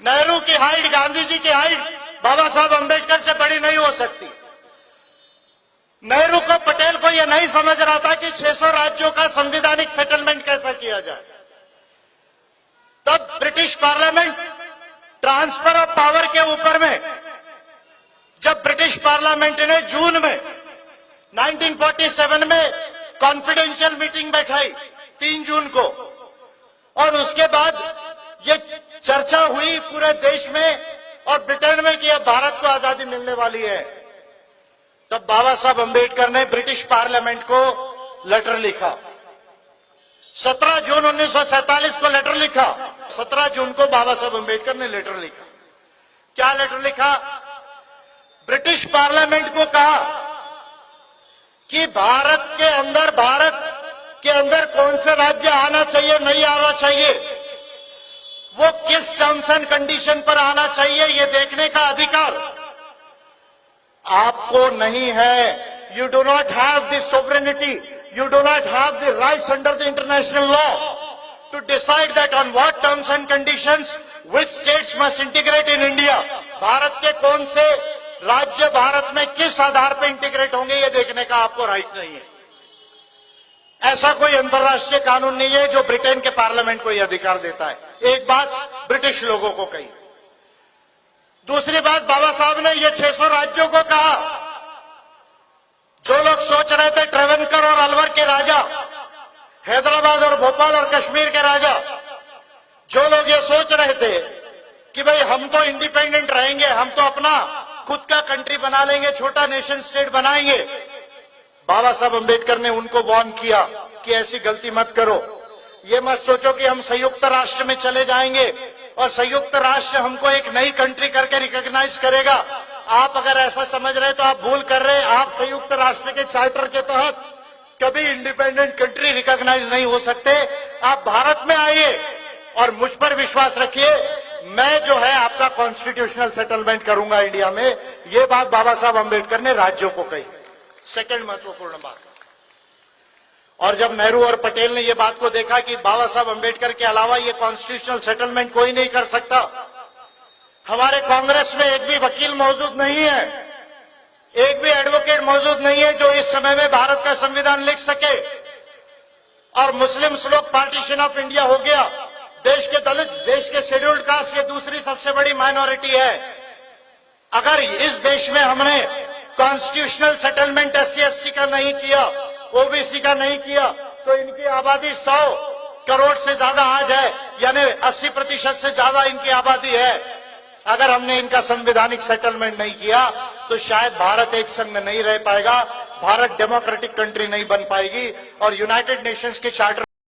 नेहरू की हाइट, गांधी जी की हाइट बाबा साहब अंबेडकर से बड़ी नहीं हो सकती। नेहरू को, पटेल को यह नहीं समझ रहा था कि 600 राज्यों का संवैधानिक सेटलमेंट कैसा किया जाए। तब British parliament transfer of power के ऊपर में, जब ब्रिटिश पार्लियामेंट ने जून में 1947 में कॉन्फिडेंशियल मीटिंग बैठाई 3 जून को, और उसके बाद ये चर्चा हुई पूरे देश में और ब्रिटेन में कि अब भारत को आजादी मिलने वाली है, तब बाबा साहब अंबेडकर ने ब्रिटिश पार्लियामेंट को लेटर लिखा। 17 जून 1947 को लेटर लिखा। 17 जून को बाबा साहब अंबेडकर ने लेटर लिखा। क्या लेटर लिखा? ब्रिटिश पार्लियामेंट को कहा कि भारत के अंदर कौन से राज्य आना चाहिए, नहीं आना चाहिए, वो किस टर्म्स एंड कंडीशन पर आना चाहिए, ये देखने का अधिकार आपको नहीं है। You do not have the sovereignty, you do not have the rights under the international law to decide that on what terms and conditions which states must integrate in India. Bharat के कौन से राज्य भारत में किस आधार पर इंटीग्रेट होंगे, ये देखने का आपको राइट नहीं है। ऐसा कोई अंतर्राष्ट्रीय कानून नहीं है जो ब्रिटेन के पार्लियामेंट को यह अधिकार देता है। एक बात ब्रिटिश लोगों को कही। दूसरी बात, बाबा साहब ने ये 600 राज्यों को कहा। जो लोग सोच रहे थे ट्रेवनकर और अलवर के राजा, हैदराबाद और भोपाल और कश्मीर के राजा, जो लोग ये सोच रहे थे कि भाई हम तो इंडिपेंडेंट रहेंगे, हम तो अपना खुद का कंट्री बना लेंगे, छोटा नेशन स्टेट बनाएंगे, बाबा साहब अंबेडकर ने उनको वार्न किया कि ऐसी गलती मत करो। ये मत सोचो कि हम संयुक्त राष्ट्र में चले जाएंगे और संयुक्त राष्ट्र हमको एक नई कंट्री करके रिकॉग्नाइज करेगा। आप अगर ऐसा समझ रहे तो आप भूल कर रहे। आप संयुक्त राष्ट्र के चार्टर के तहत कभी इंडिपेंडेंट कंट्री रिकॉग्नाइज नहीं हो सकते। आप भारत में आइए और मुझ पर विश्वास रखिए, मैं जो है आपका कॉन्स्टिट्यूशनल सेटलमेंट करूंगा इंडिया में। ये बात बाबा साहब अंबेडकर ने राज्यों को कही। सेकंड महत्वपूर्ण बात, और जब नेहरू और पटेल ने यह बात को देखा कि बाबा साहब अंबेडकर के अलावा ये कॉन्स्टिट्यूशनल सेटलमेंट कोई नहीं कर सकता, हमारे कांग्रेस में एक भी वकील मौजूद नहीं है, एक भी एडवोकेट मौजूद नहीं है जो इस समय में भारत का संविधान लिख सके, और मुस्लिम लोग पार्टीशन ऑफ इंडिया हो गया, देश के दलित, देश के शेड्यूल्ड कास्ट ये दूसरी सबसे बड़ी माइनॉरिटी है। अगर इस देश में हमने कॉन्स्टिट्यूशनल सेटलमेंट SC/ST का नहीं किया, OBC का नहीं किया, तो इनकी आबादी 100 करोड़ से ज्यादा आज है, यानी 80% से ज्यादा इनकी आबादी है। अगर हमने इनका संवैधानिक सेटलमेंट नहीं किया तो शायद भारत एक संघ में नहीं रह पाएगा, भारत डेमोक्रेटिक कंट्री नहीं बन पाएगी और यूनाइटेड नेशंस के चार्टर